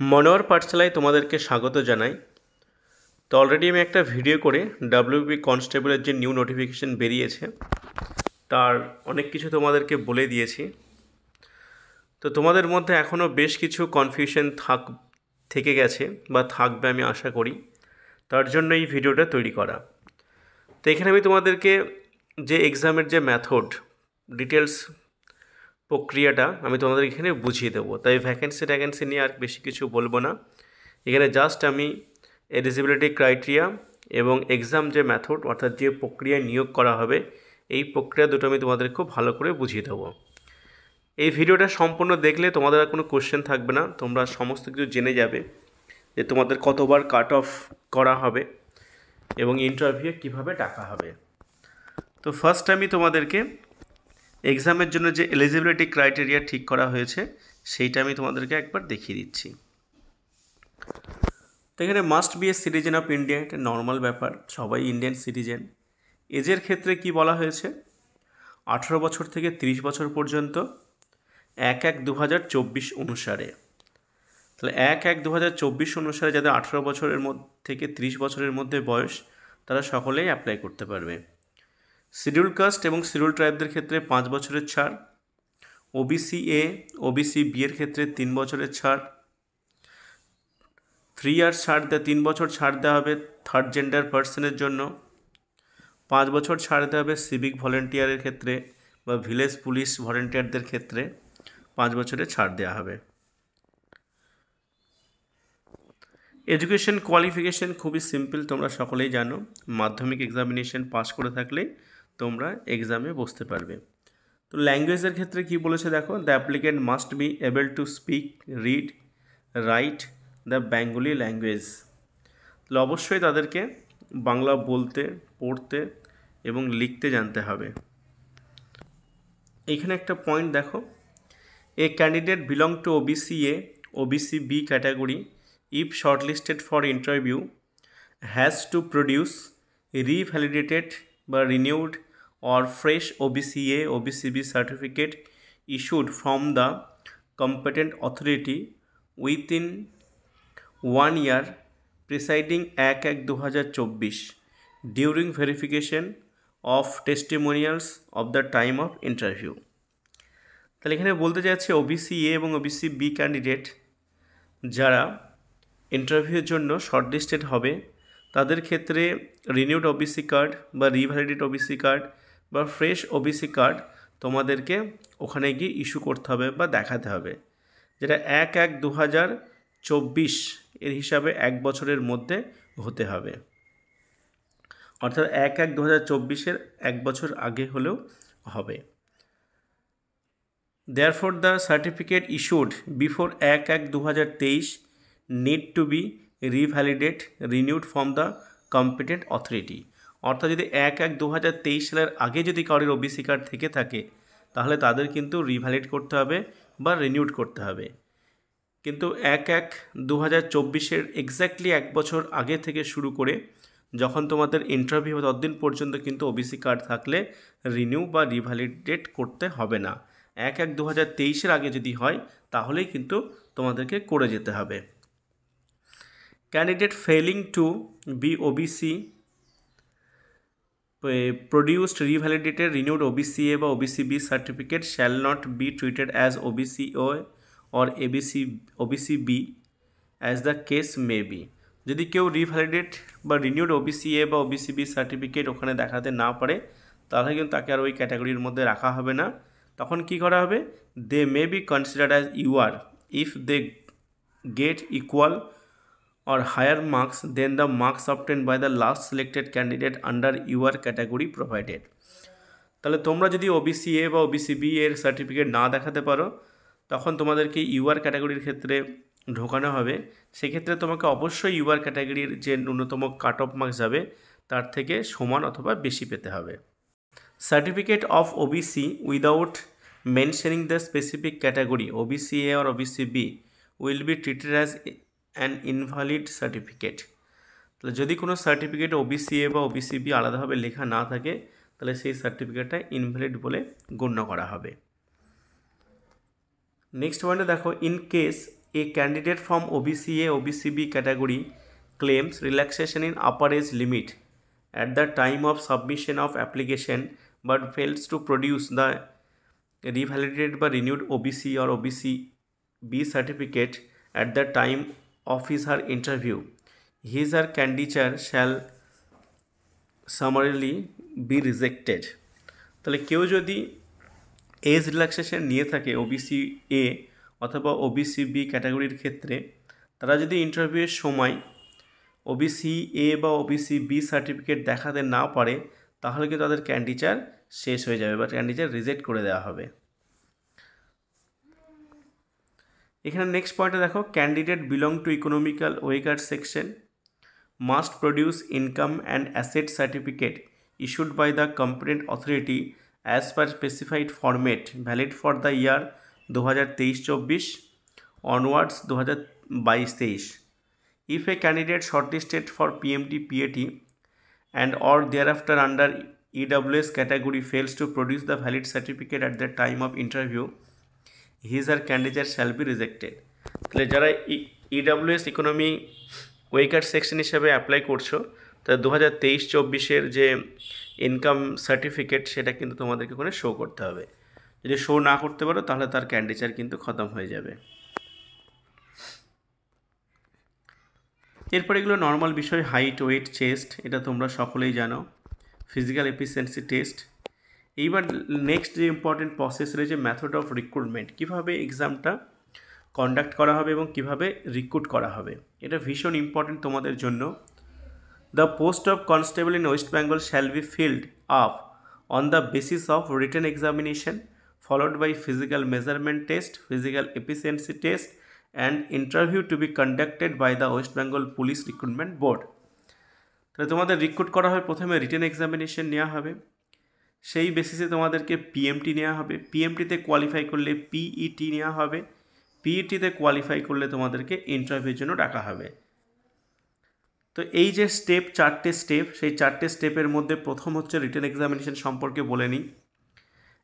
মনোহর পাঠশালায় তোমাদেরকে স্বাগত জানাই। তো অলরেডি আমি একটা ভিডিও করে ডাব্লিউবি কনস্টেবলের যে নিউ নোটিফিকেশন বেরিয়েছে তার অনেক কিছু তোমাদেরকে বলে দিয়েছি। তো তোমাদের মধ্যে এখনও বেশ কিছু কনফিউশন থেকে গেছে বা থাকবে আমি আশা করি, তার জন্য এই ভিডিওটা তৈরি করা। তো এখানে আমি তোমাদেরকে যে এক্সামের যে মেথড ডিটেলস প্রক্রিয়াটা আমি তোমাদের এখানে বুঝিয়ে দেবো। তাই ভ্যাকেন্সি নিয়ে আর বেশি কিছু বলবো না। এখানে জাস্ট আমি এলিজিবিলিটি ক্রাইটেরিয়া এবং এক্সাম যে মেথড অর্থাৎ যে প্রক্রিয়ায় নিয়োগ করা হবে এই প্রক্রিয়া দুটো আমি তোমাদের খুব ভালো করে বুঝিয়ে দেবো। এই ভিডিওটা সম্পূর্ণ দেখলে তোমাদের আর কোনো কোশ্চেন থাকবে না, তোমরা সমস্ত কিছু জেনে যাবে যে তোমাদের কতবার কাট অফ করা হবে এবং ইন্টারভিউ কীভাবে ডাকা হবে। তো ফার্স্ট আমি তোমাদেরকে এক্সামের জন্য যে এলিজিবিলিটি ক্রাইটেরিয়া ঠিক করা হয়েছে সেইটা আমি তোমাদেরকে একবার দেখিয়ে দিচ্ছি। তো এখানে must B a citizen of India, এটা নর্মাল ব্যাপার, সবাই ইন্ডিয়ান সিটিজেন। এজের ক্ষেত্রে কি বলা হয়েছে, 18 বছর থেকে 30 বছর পর্যন্ত 1/1/2024 অনুসারে। তাহলে 1/1/2024 অনুসারে যাদের 18 বছরের থেকে 30 বছরের মধ্যে বয়স তারা সকলেই অ্যাপ্লাই করতে পারবে। শিডিউল কাস্ট এবং শিডিউল ট্রাইবদের ক্ষেত্রে 5 বছরের ছাড়, ওবিসি এ ওবিসি বি এর ক্ষেত্রে 3 বছরের ছাড়, 3 ইয়ার্স ছাড় 3 বছর ছাড় দেওয়া হবে থার্ড জেন্ডার পার্সনের জন্য, 5 বছর ছাড় দেওয়া হবে সিভিক ভলেন্টিয়ারের ক্ষেত্রে বা ভিলেজ পুলিশ ভলেন্টিয়ারদের ক্ষেত্রে 5 বছরের ছাড় দেওয়া হবে। এডুকেশন কোয়ালিফিকেশন খুবই সিম্পল, তোমরা সকলেই জানো, মাধ্যমিক এক্সামিনেশন পাস করে থাকলে তোমরা এক্সামে বসতে পারবে। তো ল্যাঙ্গুয়েজের ক্ষেত্রে কি বলেছে দেখো, the applicant must be able to speak, read, write the Bengali language. তাহলে অবশ্যই তাদেরকে বাংলা বলতে, পড়তে এবং লিখতে জানতে হবে। এইখানে একটা পয়েন্ট দেখো, a candidate belong to OBC A OBC B category if shortlisted for interview has to produce revalidated বা renewed or fresh OBCA OBCB certificate issued from the competent authority within 1 year preceding 1/1/2024 during verification of testimonials of the time of interview। তাহলে এখানে বলতে চাচ্ছি OBC A এবং OBC B candidate যারা ইন্টারভিউর জন্য shortlisted হবে তাদের ক্ষেত্রে রিনিউড ওবিসি কার্ড বা রিভ্যালিডেড ওবিসি কার্ড বা ফ্রেশ ওবিসি কার্ড তোমাদেরকে ওখানে গিয়ে ইস্যু করতে হবে বা দেখাতে হবে, যেটা 1/1/2024 এর হিসাবে 1 বছরের মধ্যে হতে হবে। অর্থাৎ 1/1/2024 1 বছর আগে হলেও হবে। Therefore the certificate issued before 1/1/2023 need to be revalidated renewed from the competent authority। অর্থাৎ যদি 1/1/2023 সালের আগে যদি কারোর ওবিসি কার্ড থেকে থাকে তাহলে তাদের কিন্তু রিভ্যালিড করতে হবে বা রিনিউড করতে হবে। কিন্তু 1/1/2024 এক্স্যাক্টলি 1 বছর আগে থেকে শুরু করে যখন তোমাদের ইন্টারভিউ হবে ততদিন পর্যন্ত কিন্তু ওবিসি কার্ড থাকলে রিনিউ বা রিভ্যালিডেট করতে হবে না। 1/1/2023 আগে যদি হয় তাহলেই কিন্তু তোমাদেরকে করে যেতে হবে। Candidate failing to be OBC produced revalidated renewed OBCA বা OBCB certificate shall not be treated as OBCA or OBCB as the case may be। যদি কেউ রিভ্যালিডেট বা রিনিউড OBCA বা OBCB সার্টিফিকেট ওখানে দেখাতে না পারে তাহলে কিন্তু তাকে আর ওই ক্যাটাগরির মধ্যে রাখা হবে না। তখন কি করা হবে, they may be considered as UR if they get equal or higher marks than the marks obtained by the last selected candidate under your category provided। তাহলে তোমরা যদি ওবিসি এ বা ওবিসি বি এর সার্টিফিকেট না দেখাতে পারো তখন তোমাদেরকে ইউআর ক্যাটাগরির ক্ষেত্রে ঢোকানো হবে। সেক্ষেত্রে তোমাকে অবশ্যই ইউআর ক্যাটাগরির যে ন্যূনতম কাট অফ মার্কস যাবে তার থেকে সমান অথবা বেশি পেতে হবে। Certificate of OBC without mentioning the specific category OBC A or OBC B will be treated as an invalid certificate. তাহলে যদি কোনো সার্টিফিকেট ওবিসি এ বা ওবিসি বি আলাদাভাবে লেখা না থাকে তাহলে সেই সার্টিফিকেটটা ইনভ্যালিড বলে গণ্য করা হবে। নেক্সট পয়েন্টে দেখো, in case A candidate from OBCA OBCB category claims relaxation in upper age limit at the time of submission of application but fails to produce the revalidated by renewed OBC or OBCB certificate at the time of his or her interview. His or her candidature shall summarily be rejected. তাহলে কেউ যদি age relaxation নিয়ে থাকে OBC A অথবা OBC B ক্যাটাগরির ক্ষেত্রে, তারা যদি ইন্টারভিউয়ের সময় ওবিসি এ বা ওবিসি বি সার্টিফিকেট দেখাতে না পারে, তাহলে কিন্তু তাদের ক্যান্ডিডেচার শেষ হয়ে যাবে বা ক্যান্ডিডেচার রিজেক্ট করে দেওয়া হবে। এখানে নেক্সট পয়েন্টে দেখো, candidate belong to economical weaker section must produce income and asset certificate issued by the competent authority as per specified format valid for the year 2023-24 onwards 2022-23. If a candidate shortlisted for PMT PAT and or thereafter under EWS category fails to produce the valid certificate at the time of interview, his or her candidature shall be rejected. তাহলে যারা EWS economy ওয়েকার section হিসাবে apply করছো, তা 2023-24 যে income certificate সেটা কিন্তু তোমাদেরকে ওখানে শো করতে হবে। যদি শো না করতে পারো তাহলে তার ক্যান্ডিডেচার কিন্তু খতম হয়ে যাবে। এরপর এগুলো নর্মাল বিষয়, হাইট, ওয়েট, চেস্ট, এটা তোমরা সকলেই জানো, ফিজিক্যাল এফিসিয়েন্সি টেস্ট। এইবার নেক্সট যে ইম্পর্টেন্ট প্রসেস রয়েছে মেথড অফ রিক্রুটমেন্ট, কীভাবে এক্সামটা কন্ডাক্ট করা হবে এবং কিভাবে রিক্রুট করা হবে, এটা ভীষণ ইম্পর্টেন্ট তোমাদের জন্য। The post of constable in West Bengal shall be filled up on the basis of written examination followed by physical measurement test, physical efficiency test and interview to be conducted by the West Bengal police recruitment board. তাহলে তোমাদের recruit করা হবে, প্রথমে written examination নেওয়া হবে, সেই বেসিসে তোমাদেরকে পিএমটি নেওয়া হবে, পিএমটিতে কোয়ালিফাই করলে পিইটি নেওয়া হবে, পিইটিতে কোয়ালিফাই করলে তোমাদেরকে ইন্টারভিউর জন্য ডাকা হবে। তো এই যে স্টেপ, চারটে স্টেপ, সেই চারটে স্টেপের মধ্যে প্রথম হচ্ছে রিটেন এক্সামিনেশন সম্পর্কে বলে নিই।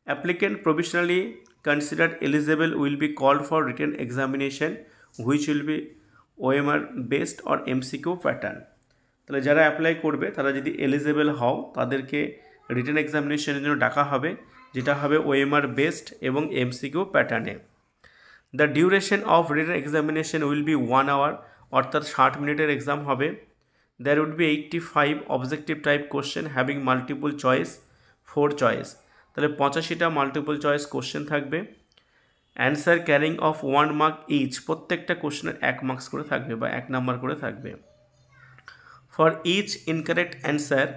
Applicant provisionally considered eligible will be called for written examination which will be OMR based or MCQ pattern. তাহলে যারা অ্যাপ্লাই করবে তারা যদি এলিজেবল হও তাদেরকে রিটেন এক্সামিনেশনের জন্য ডাকা হবে, যেটা হবে ওএমআর বেসড এবং এমসিকিউ প্যাটার্নে। The duration of written examination will be 1 hour, অর্থাৎ 60 মিনিটের এক্সাম হবে। There would be 85 objective type question having multiple choice 4 choice. তাহলে 85টা মাল্টিপল চয়েস কোশ্চেন থাকবে। Answer carrying of 1 mark each, প্রত্যেকটা কোশ্চেনের 1 মার্কস করে থাকবে বা 1 নাম্বার করে থাকবে। For each incorrect answer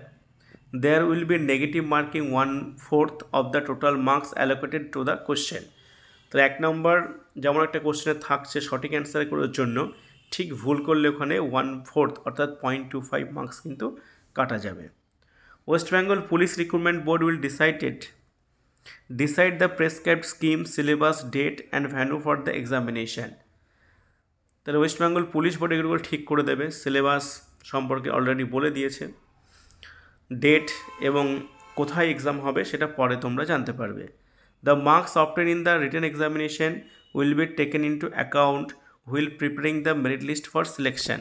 there will be negative marking 1/4 of the total marks allocated to the question. তো 1 নম্বর যেমন একটা কোশ্চেনে থাকছে সঠিক অ্যান্সার করার জন্য, ঠিক ভুল করলে ওখানে 1/4 অর্থাৎ 0.25 মার্কস কিন্তু কাটা যাবে। West Bengal police recruitment board will decide the prescribed scheme, syllabus, date and venue for the examination. তাহলে ওয়েস্ট বেঙ্গল পুলিশ বোর্ড এগুলো ঠিক করে দেবে, সিলেবাস সম্পর্কে অলরেডি বলে দিয়েছে, ডেট এবং কোথায় এক্সাম হবে সেটা পরে তোমরা জানতে পারবে। The marks obtain in the written examination will be taken into account while preparing the merit list for selection.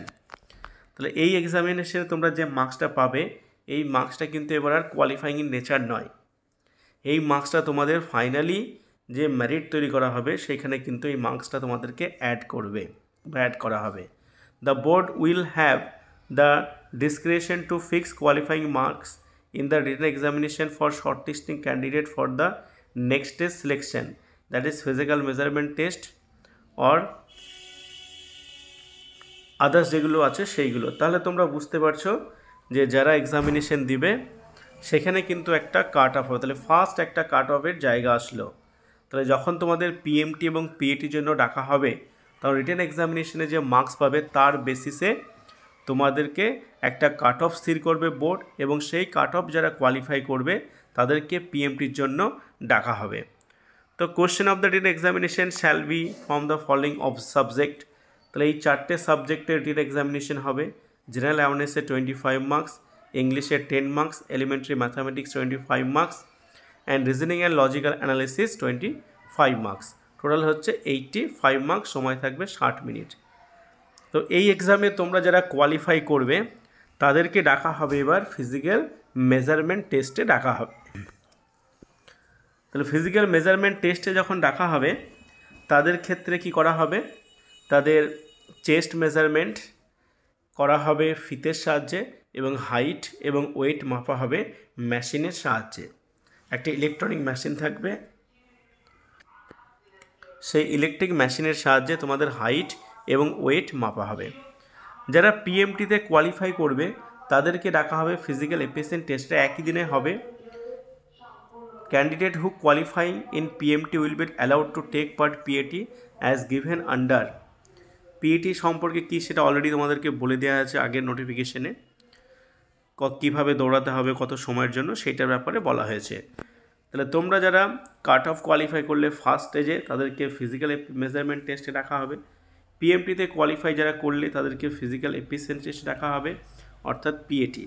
তাহলে এই এক্সামিনেশনে তোমরা যে মার্কসটা পাবে, এই মার্কসটা কিন্তু এবার আর কোয়ালিফাইং ইন নেচার নয়, এই মার্কসটা তোমাদের ফাইনালি যে মেরিট তৈরি করা হবে সেইখানে কিন্তু এই মার্কসটা তোমাদেরকে অ্যাড করবে বা অ্যাড করা হবে। The board will have the discretion to fix qualifying marks in the written examination for shortlisting candidate for the next stage selection, that is physical measurement test or others যেগুলো আছে সেইগুলো। তাহলে তোমরা বুঝতে পারছো যে যারা এক্সামিনেশন দিবে সেখানে কিন্তু একটা কাট অফ হবে। তাহলে ফার্স্ট একটা কাট অফের জায়গা আসলো। তাহলে যখন তোমাদের পিএমটি এবং পিএটির জন্য ডাকা হবে, তখন রিটেন এক্সামিনেশনে যে মার্কস পাবে তার বেসিসে তোমাদেরকে একটা কাট অফ স্থির করবে বোর্ড, এবং সেই কাট অফ যারা কোয়ালিফাই করবে তাদেরকে পিএমটির জন্য ডাকা হবে। তো question of the written examination shall be from the following of subject. তাহলে এই চারটে সাবজেক্টের রিটেন এক্সামিনেশন হবে। জেনারেল অ্যাওয়ারনেসে 25 মার্কস, ইংলিশে 10 marks, elementary mathematics 25 marks and reasoning and logical analysis 25 marks. Total হচ্ছে 85 মার্কস, সময় থাকবে 60 মিনিট। তো এই এক্সামে তোমরা যারা কোয়ালিফাই করবে তাদেরকে ডাকা হবে এবার ফিজিক্যাল মেজারমেন্ট টেস্টে ডাকা হবে। তাহলে ফিজিক্যাল মেজারমেন্ট টেস্টে যখন ডাকা হবে তাদের ক্ষেত্রে কি করা হবে, তাদের চেস্ট মেজারমেন্ট করা হবে ফিতের সাহায্যে এবং হাইট এবং ওয়েট মাপা হবে মেশিনের সাহায্যে। একটা ইলেকট্রনিক মেশিন থাকবে, সেই ইলেকট্রিক মেশিনের সাহায্যে তোমাদের হাইট এবং ওয়েট মাপা হবে। যারা পিএমটিতে কোয়ালিফাই করবে তাদেরকে ডাকা হবে ফিজিক্যাল এফিসিয়েন্ট টেস্টে, একই দিনে হবে। Candidate who qualifying in PMT will be allowed to take part PAT as given under. PAT সম্পর্কে কী সেটা অলরেডি তোমাদেরকে বলে দেওয়া আছে আগের নোটিফিকেশনে, কীভাবে দৌড়াতে হবে কত সময়ের জন্য সেইটার ব্যাপারে বলা হয়েছে। তাহলে তোমরা যারা কাট অফ কোয়ালিফাই করলে ফার্স্ট স্টেজে তাদেরকে ফিজিক্যাল মেজারমেন্ট টেস্টে রাখা হবে। পিএমটিতে কোয়ালিফাই যারা করলে তাদেরকে ফিজিক্যাল এফিসিয়েন্সি টেস্টে রাখা হবে অর্থাৎ পিএটি।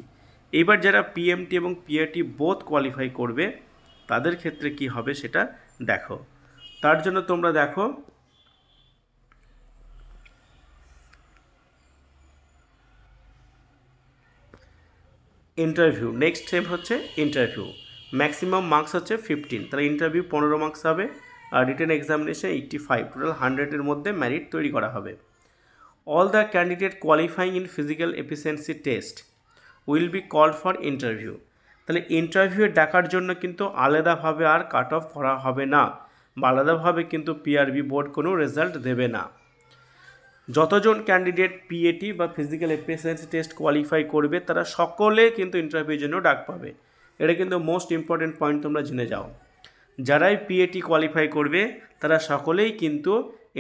এইবার যারা পিএমটি এবং পিএটি বোথ কোয়ালিফাই করবে তাদের ক্ষেত্রে কি হবে সেটা দেখো। তার জন্য তোমরা দেখো ইন্টারভিউ, নেক্সট স্টেপ হচ্ছে ইন্টারভিউ। ম্যাক্সিমাম মার্কস হচ্ছে 15, তাহলে ইন্টারভিউ 15 মার্কস হবে আর রিটেন এক্সামিনেশন 85, টোটাল 100-এর মধ্যে মেরিট তৈরি করা হবে। All the candidate qualifying in physical efficiency test will be called for interview. তাহলে ইন্টারভিউ ডাকার জন্য কিন্তু আলাদাভাবে আর কাট অফ করা হবে না বা আলাদাভাবে কিন্তু পিআরবি বোর্ড কোনো রেজাল্ট দেবে না। যতজন ক্যান্ডিডেট পিএটি বা ফিজিক্যাল এফিসিয়েন্সি টেস্ট কোয়ালিফাই করবে তারা সকলে কিন্তু ইন্টারভিউর জন্য ডাক পাবে। এটা কিন্তু মোস্ট ইম্পর্টেন্ট পয়েন্ট, তোমরা জেনে যাও। যারাই পিএটি কোয়ালিফাই করবে তারা সকলেই কিন্তু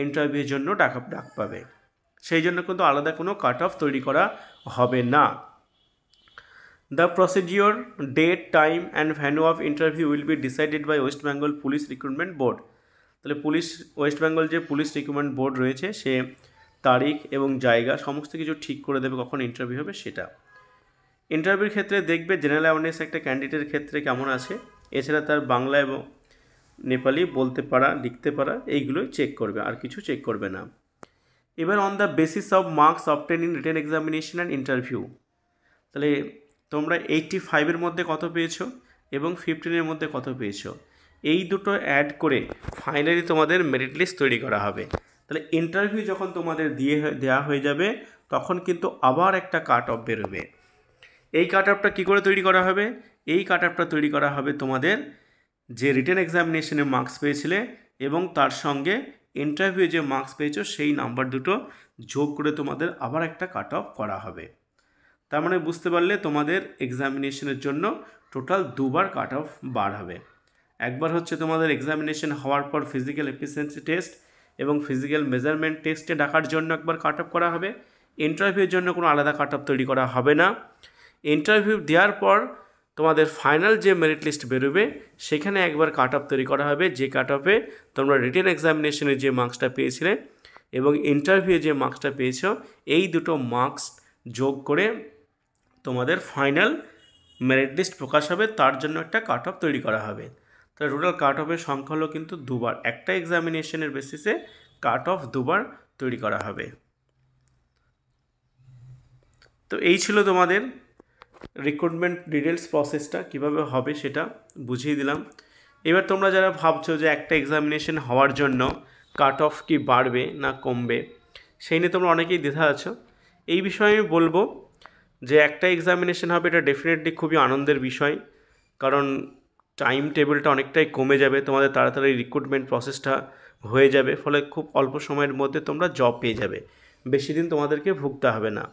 ইন্টারভিউর জন্য ডাক পাবে, সেই জন্য কিন্তু আলাদা কোনো কাট অফ তৈরি করা হবে না। The procedure, date, time and venue of interview will be decided by West Bengal police recruitment board. তাহলে ওয়েস্ট বেঙ্গল যে পুলিশ রিক্রুটমেন্ট বোর্ড রয়েছে সে তারিখ এবং জায়গা সমস্ত কিছু ঠিক করে দেবে কখন ইন্টারভিউ হবে সেটা। ইন্টারভিউর ক্ষেত্রে দেখবে জেনারেল অ্যাওয়ারনেস একটা ক্যান্ডিডেটের ক্ষেত্রে কেমন আছে, এছাড়া তার বাংলা এবং নেপালি বলতে পারা, লিখতে পারা, এইগুলোই চেক করবে, আর কিছু চেক করবে না। এবার on the basis of marks obtain in written examination and interview, তাহলে তোমরা 85-এর মধ্যে কত পেয়েছো এবং 15-এর মধ্যে কত পেয়েছো, এই দুটো অ্যাড করে ফাইনালি তোমাদের মেরিট লিস্ট তৈরি করা হবে। তাহলে ইন্টারভিউ যখন তোমাদের দেওয়া হয়ে যাবে তখন কিন্তু আবার একটা কাট অফ বেরোবে। এই কাট অফটা কী করে তৈরি করা হবে, এই কাট অফটা তৈরি করা হবে তোমাদের যে রিটেন এক্সামিনেশনে মার্কস পেয়েছিলে এবং তার সঙ্গে ইন্টারভিউ যে মার্কস পেয়েছো সেই নাম্বার দুটো যোগ করে তোমাদের আবার একটা কাট অফ করা হবে। তার মানে বুঝতে পারলে তোমাদের এক্সামিনেশনের জন্য টোটাল দুবার কাট অফ বার হবে। একবার হচ্ছে তোমাদের এক্সামিনেশন হওয়ার পর ফিজিক্যাল এফিসিয়েন্সি টেস্ট এবং ফিজিক্যাল মেজারমেন্ট টেস্টে ডাকার জন্য একবার কাট অফ করা হবে। ইন্টারভিউর জন্য কোনো আলাদা কাট অফ তৈরি করা হবে না। ইন্টারভিউ দেওয়ার পর তোমাদের ফাইনাল যে মেরিট লিস্ট বেরোবে সেখানে একবার কাট অফ তৈরি করা হবে, যে কাট অফে তোমরা রিটেন এক্সামিনেশনে যে মার্কসটা পেয়েছিলে এবং ইন্টারভিউ যে মার্কসটা পেয়েছো এই দুটো মার্কস যোগ করে তোমাদের ফাইনাল মেরিট লিস্ট প্রকাশ হবে, তার জন্য একটা কাট অফ তৈরি করা হবে। তাহলে টোটাল কাট অফের সংখ্যা হলো কিন্তু দুবার, একটা এক্সামিনেশনের বেসিসে কাট অফ দুবার তৈরি করা হবে। তো এই ছিল তোমাদের রিক্রুটমেন্ট ডিটেলস প্রসেসটা কীভাবে হবে সেটা বুঝিয়ে দিলাম। এবার তোমরা যারা ভাবছো যে একটা এক্সামিনেশন হওয়ার জন্য কাট অফ কি বাড়বে না কমবে সেই নিয়ে তোমরা অনেকেই দ্বিধা আছো। এই বিষয়ে আমি বলবো যে একটা এক্সামিনেশন হবে এটা ডেফিনেটলি খুবই আনন্দের বিষয়, কারণ টাইম টেবিলটা অনেকটাই কমে যাবে, তোমাদের তাড়াতাড়ি রিক্রুটমেন্ট প্রসেসটা হয়ে যাবে, ফলে খুব অল্প সময়ের মধ্যে তোমরা জব পেয়ে যাবে, বেশি দিন তোমাদেরকে ভুগতে হবে না।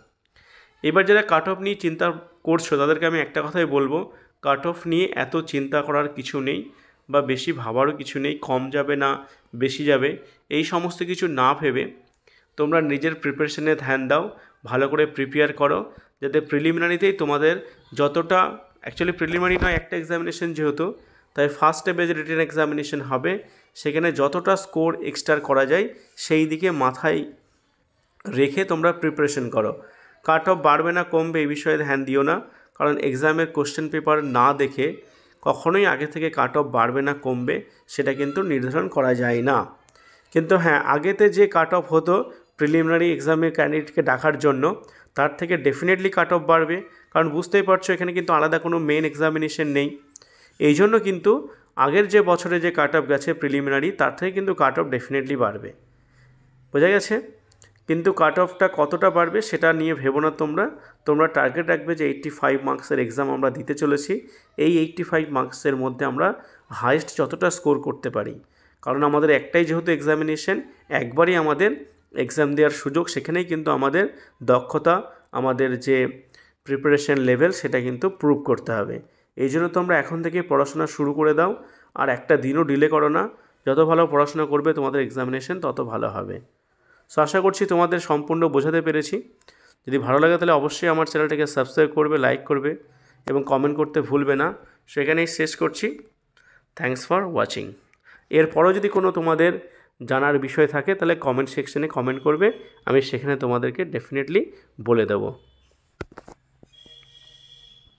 এবার যারা কাট অফ নিয়ে চিন্তা করছো তাদেরকে আমি একটা কথাই বলবো, কাট অফ নিয়ে এত চিন্তা করার কিছু নেই বা বেশি ভাবারও কিছু নেই, কম যাবে না বেশি যাবে এই সমস্ত কিছু না ভেবে তোমরা নিজের প্রিপারেশনে ধ্যান দাও, ভালো করে প্রিপেয়ার করো, যাতে প্রিলিমিনারিতেই তোমাদের যতটা, অ্যাকচুয়ালি প্রিলিমিনারি নয় একটা এক্সামিনেশন যেহেতু, তাই ফার্স্ট স্টেপে যে রিটেন এক্সামিনেশন হবে সেখানে যতটা স্কোর এক্সট্রা করা যায় সেই দিকে মাথায় রেখে তোমরা প্রিপারেশন করো। কাট অফ বাড়বে না কমবে এই বিষয়ে ধ্যান দিও না, কারণ এক্সামের কোশ্চেন পেপার না দেখে কখনোই আগে থেকে কাট অফ বাড়বে না কমবে সেটা কিন্তু নির্ধারণ করা যায় না। কিন্তু হ্যাঁ, আগেতে যে কাট অফ হতো প্রিলিমিনারি এক্সামে ক্যান্ডিডেটকে ডাকার জন্য, তার থেকে ডেফিনেটলি কাট অফ বাড়বে, কারণ বুঝতেই পারছো এখানে কিন্তু আলাদা কোনো মেন এক্সামিনেশন নেই। এই জন্য কিন্তু আগের যে বছরে যে কাট অফ গেছে প্রিলিমিনারি, তার থেকে কিন্তু কাট অফ ডেফিনেটলি বাড়বে। বোঝা গেছে? কিন্তু কাট অফটা কতটা বাড়বে সেটা নিয়ে ভেবো না তোমরা টার্গেট রাখবে যে 85 মার্কসের এক্সাম আমরা দিতে চলেছি। এই 85 মার্কসের মধ্যে আমরা হাইয়েস্ট যতটা স্কোর করতে পারি, কারণ আমাদের একটাই যেহেতু এক্সামিনেশন, একবারই আমাদের এক্সাম দেওয়ার সুযোগ, সেখানেই কিন্তু আমাদের দক্ষতা, আমাদের যে প্রিপারেশন লেভেল সেটা কিন্তু প্রুভ করতে হবে। এই জন্য তোমরা এখন থেকে পড়াশোনা শুরু করে দাও, আর একটা দিনও ডিলে করো না। যত ভালো পড়াশোনা করবে তোমাদের এক্সামিনেশন তত ভালো হবে। সো আশা করছি তোমাদের সম্পূর্ণ বোঝাতে পেরেছি। যদি ভালো লাগে তাহলে অবশ্যই আমার চ্যানেলটাকে সাবস্ক্রাইব করবে, লাইক করবে এবং কমেন্ট করতে ভুলবে না। সেখানেই শেষ করছি। Thanks for watching. এরপরও যদি কোনো তোমাদের জানার বিষয় থাকে তাহলে কমেন্ট সেকশনে কমেন্ট করবে, আমি সেখানে তোমাদেরকে ডেফিনেটলি বলে দেবো।